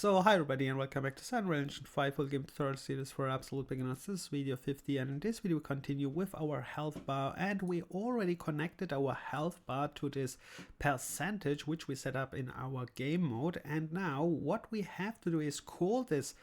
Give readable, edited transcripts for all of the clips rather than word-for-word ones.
So hi everybody and welcome back to Unreal Engine 5 full game tutorial series for absolute beginners. This is video 50 and in this video we continue with our health bar, and we already connected our health bar to this percentage which we set up in our game mode. And now what we have to do is call this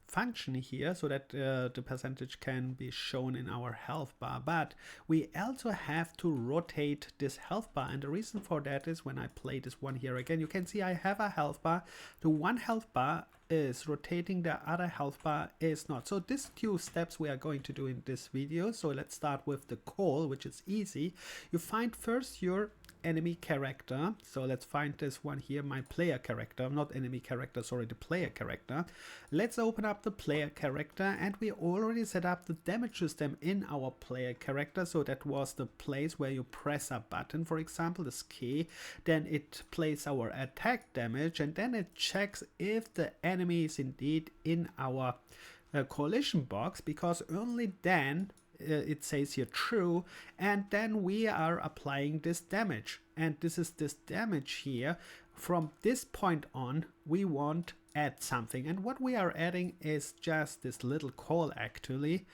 function here so that the percentage can be shown in our health bar, but we also have to rotate this health bar, and the reason for that is when I play this one here again, you can see I have a health bar. The one health bar is rotating, the other health bar is not. So these two steps we are going to do in this video. So let's start with the call, which is easy. You find first your enemy character. So let's find this one here, my player character, not enemy character, sorry, the player character. Let's open up the player character, and we already set up the damage system in our player character. So that was the place where you press a button, for example this key, then it plays our attack damage, and then it checks if the enemy is indeed in our collision box, because only then it says here true, and then we are applying this damage, and this is this damage here. From this point on we want add something, and what we are adding is just this little call actually.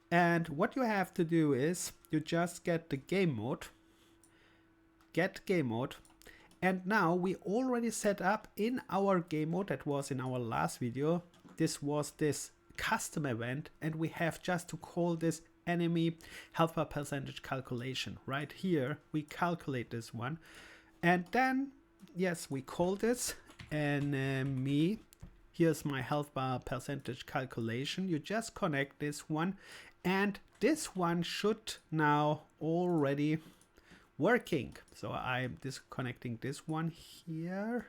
And what you have to do is you just get the game mode, get game mode, and now we already set up in our game mode, that was in our last video, this was this custom event, and we have just to call this enemy health bar percentage calculation. Right here we calculate this one, and then yes, we call this enemy, here's my health bar percentage calculation. You just connect this one, and this one should now already working. So I'm disconnecting this one here.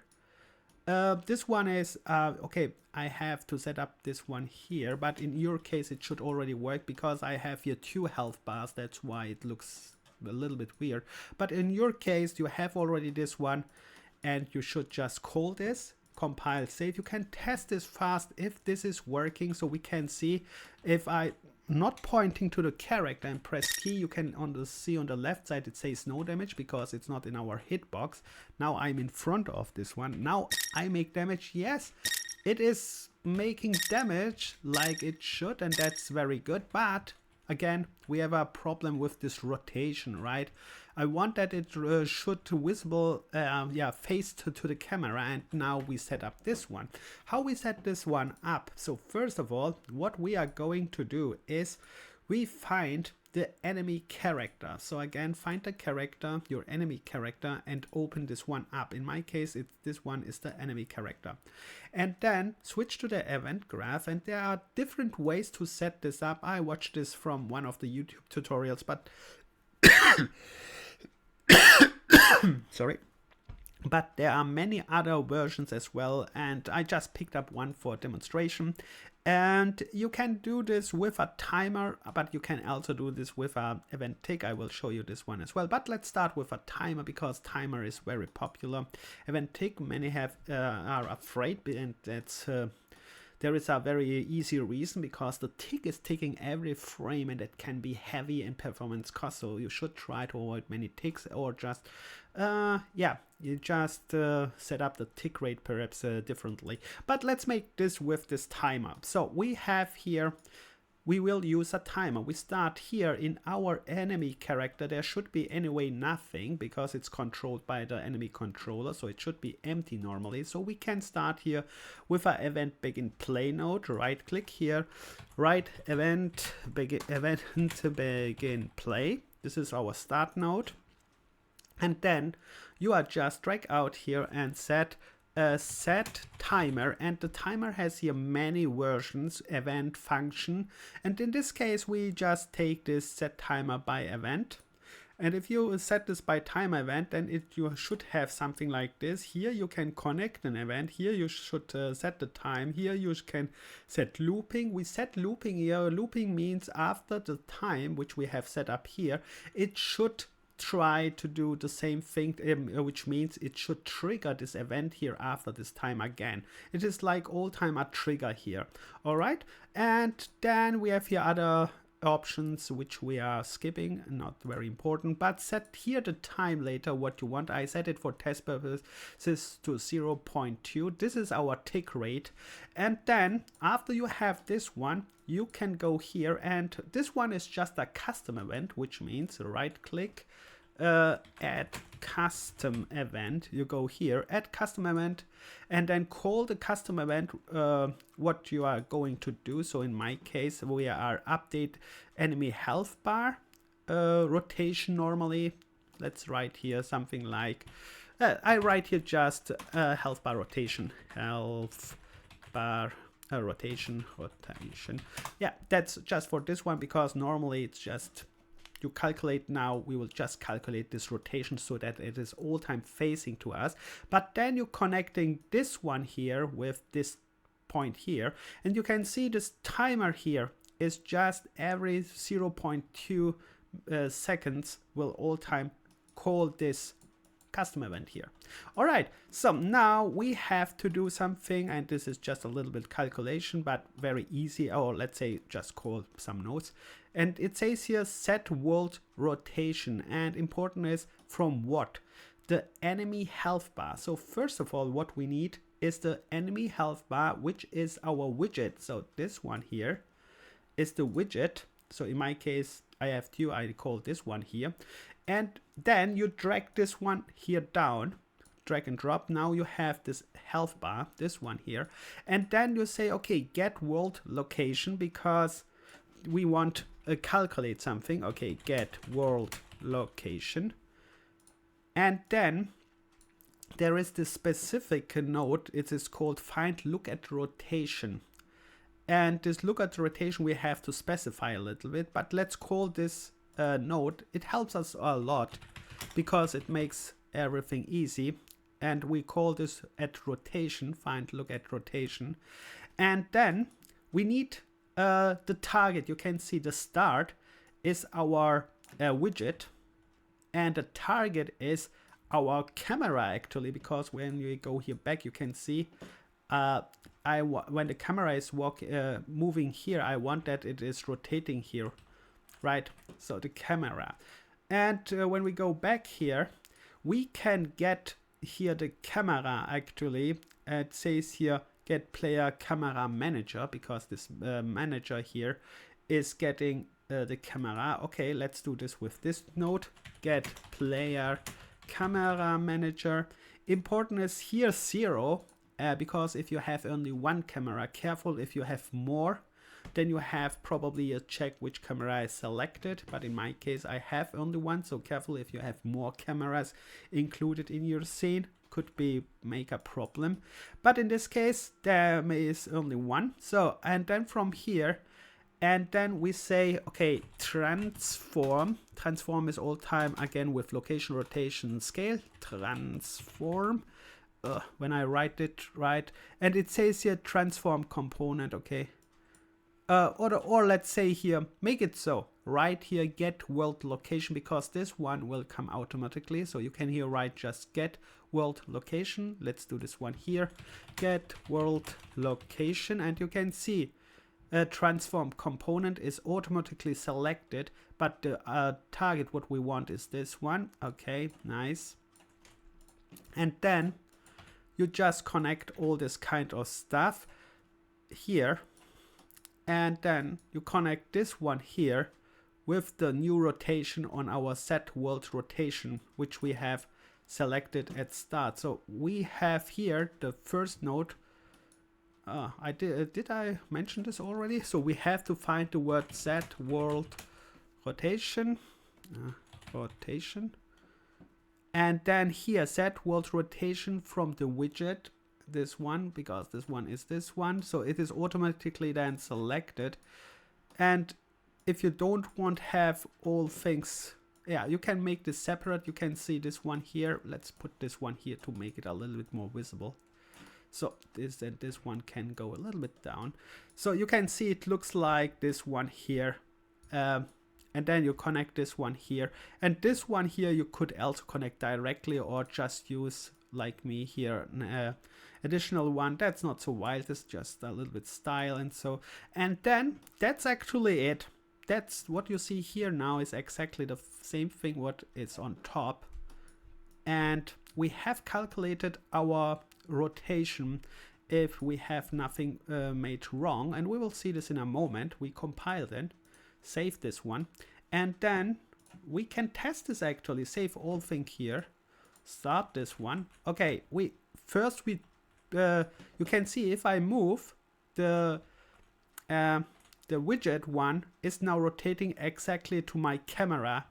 This one is okay, I have to set up this one here, but in your case it should already work because I have here two health bars, that's why it looks a little bit weird. But in your case you have already this one, and you should just call this, compile, save. You can test this fast if this is working, so we can see if I not pointing to the character and press key, you can see on the left side it says no damage because it's not in our hitbox. Now I'm in front of this one, now I make damage. Yes, it is making damage like it should, and that's very good, but again we have a problem with this rotation, right? I want that it should visible face to the camera, and now we set up this one. How we set this one up? So first of all, what we are going to do is we find the enemy character. So again, find the character, your enemy character, and open this one up. In my case, this one is the enemy character. And then switch to the event graph, and there are different ways to set this up. I watched this from one of the YouTube tutorials, but sorry, but there are many other versions as well, and I just picked up one for demonstration. And you can do this with a timer, but you can also do this with a event tick. I will show you this one as well, but let's start with a timer because timer is very popular. Event tick, many have are afraid, and that's there is a very easy reason, because the tick is ticking every frame, and it can be heavy in performance cost, so you should try to avoid many ticks, or just you just set up the tick rate perhaps differently. But let's make this with this timer. So we have here, we will use a timer. We start here in our enemy character. There should be anyway nothing because it's controlled by the enemy controller, so it should be empty normally. So we can start here with an event begin play node. Right click here, write event begin play. This is our start node, and then you are just drag out here and set timer, and the timer has here many versions, event, function, and in this case we just take this set timer by event. And if you set this by time event, then you should have something like this. Here you can connect an event, here you should set the time, here you can set looping. We set looping here. Looping means after the time which we have set up here, it should try to do the same thing, which means it should trigger this event here after this time again. It is like all time a trigger here. All right, and then we have here other options which we are skipping, not very important, but set here the time later what you want. I set it for test purposes to 0.2. This is our tick rate. And then after you have this one, you can go here, and this one is just a custom event, which means right click, add custom event. You go here, add custom event, and then call the custom event what you are going to do. So in my case, we are update enemy health bar rotation. Normally, let's write here something like I write here just health bar rotation, health bar rotation. Yeah, that's just for this one, because normally it's just you calculate. Now we will just calculate this rotation so that it is all time facing to us. But then you're connecting this one here with this point here, and you can see this timer here is just every 0.2 seconds will all time call this custom event here. All right, so now we have to do something, and this is just a little bit calculation, but very easy. Or let's say just call some nodes, and it says here set world rotation, and important is from what? The enemy health bar. So first of all, what we need is the enemy health bar, which is our widget. So this one here is the widget. So in my case, I have two, I call this one here. And then you drag this one here down, drag and drop. Now you have this health bar, this one here. And then you say, okay, get world location, because we want to calculate something. Okay, get world location. And then there is this specific node. It is called find look at rotation. And this look at rotation we have to specify a little bit, but let's call this node. It helps us a lot because it makes everything easy, and we call this at rotation, find look at rotation. And then we need the target. You can see the start is our widget, and the target is our camera actually, because when you go here back, you can see when the camera is moving here, I want that it is rotating here, right? So the camera. And when we go back here, we can get here the camera actually. It says here get player camera manager, because this manager here is getting the camera. Okay, let's do this with this node, get player camera manager. Important is here 0, because if you have only one camera, careful if you have more, then you have probably a check which camera is selected. But in my case, I have only one, so careful if you have more cameras included in your scene, could be make a problem. But in this case, there is only one. So, and then from here, and then we say, okay, transform. Transform is all time again with location, rotation, scale. Transform. When I write it right, and it says here transform component. Okay. Or let's say here, make it so. Right here, get world location, because this one will come automatically. So you can here write just get world location. Let's do this one here. Get world location, and you can see transform component is automatically selected, but the target what we want is this one. Okay, nice. And then you just connect all this kind of stuff here, and then you connect this one here with the new rotation on our set world rotation, which we have selected at start. So we have here the first node. Did I mention this already? So we have to find the word set world rotation, and then here set world rotation from the widget, this one, because this one is this one. So it is automatically then selected. And if you don't want to have all things, yeah, you can make this separate. You can see this one here. Let's put this one here to make it a little bit more visible. So this and this one can go a little bit down. So you can see it looks like this one here. And then you connect this one here. And this one here you could also connect directly, or just use, like me here, an additional one. That's not so wild. It's just a little bit style and so. And then that's actually it. that's what you see here now is exactly the same thing what is on top. And we have calculated our rotation if we have nothing made wrong, and we will see this in a moment. We compile then, save this one, and then we can test this actually. Save all thing here, start this one. Okay, we you can see if I move the widget one is now rotating exactly to my camera.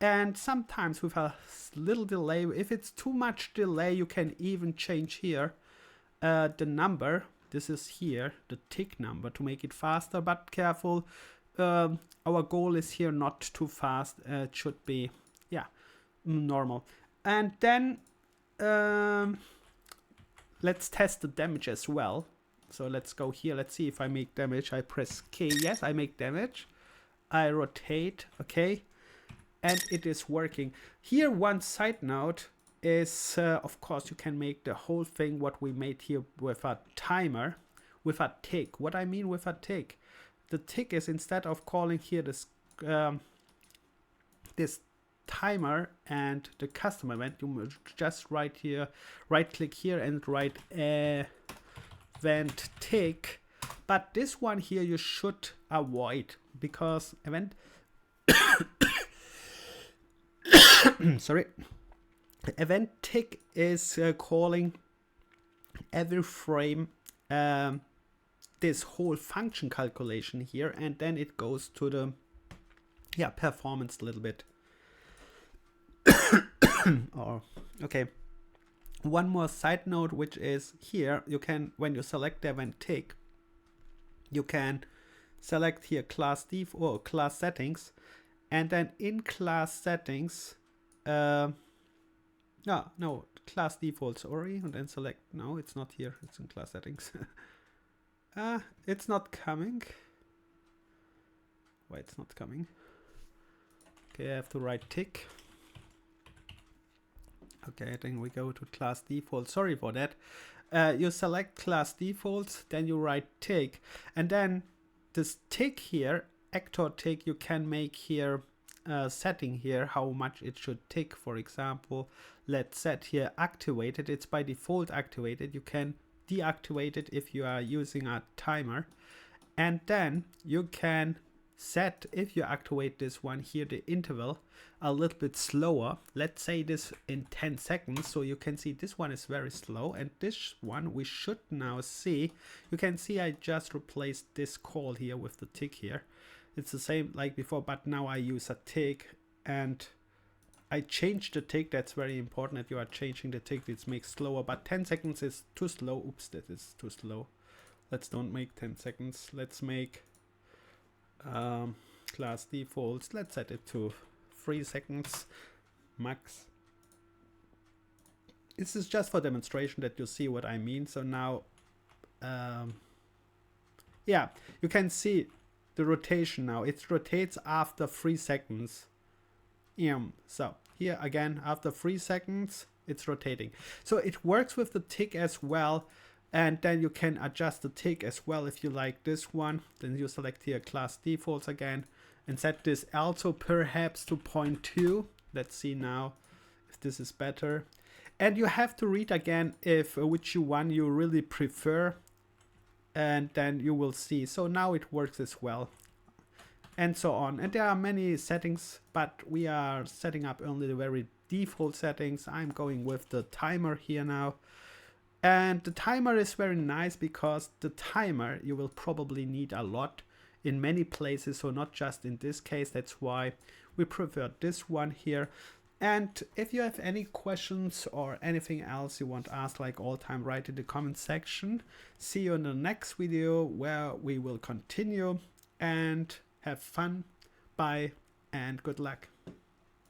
And sometimes with a little delay, if it's too much delay, you can even change here the number. This is here, the tick number, to make it faster, but careful. Our goal is here not too fast. It should be, yeah, normal. And then let's test the damage as well. So let's go here. Let's see if I make damage. I press K. Yes, I make damage. I rotate. Okay. And it is working. Here, one side note is, of course, you can make the whole thing what we made here with a timer, with a tick. What I mean with a tick, the tick is instead of calling here this this timer and the custom event, you just right click here and write event tick. But this one here you should avoid, because event sorry, event tick is calling every frame this whole function calculation here, and then it goes to the performance a little bit. Oh, okay. One more side note, which is here you can, when you select the event tick, you can select here class def or class settings, and then in class settings no, class default, sorry, and then select, no, it's not here, it's in class settings. It's not coming. Why it's not coming? Okay, I have to write tick. Okay, then we go to class default. Sorry for that. You select class defaults, then you write tick, and then this tick here, actor tick, you can make here setting here how much it should tick. For example, let's set here activated. It's by default activated. You can deactivate it if you are using a timer, and then you can set, if you activate this one here, the interval a little bit slower. Let's say this in 10 seconds, so you can see this one is very slow, and this one we should now see. You can see I just replaced this call here with the tick here. It's the same like before, but now I use a tick, and I changed the tick. That's very important that you are changing the tick. It makes slower, but 10 seconds is too slow. Oops, that is too slow. Let's don't make 10 seconds. Let's make class defaults. Let's set it to 3 seconds max. This is just for demonstration that you see what I mean. So now, yeah, you can see the rotation now. It rotates after 3 seconds. So here again, after 3 seconds, it's rotating. So it works with the tick as well. And then you can adjust the tick as well if you like this one. Then you select here class defaults again and set this also perhaps to 0.2. Let's see now if this is better. And you have to read again if which one you really prefer, and then you will see. So now it works as well, and so on. And there are many settings, but we are setting up only the very default settings. I'm going with the timer here now. And the timer is very nice because the timer you will probably need a lot in many places, so not just in this case. That's why we prefer this one here. And if you have any questions or anything else you want to ask, like all time, write in the comment section. See you in the next video where we will continue, and have fun. Bye and good luck.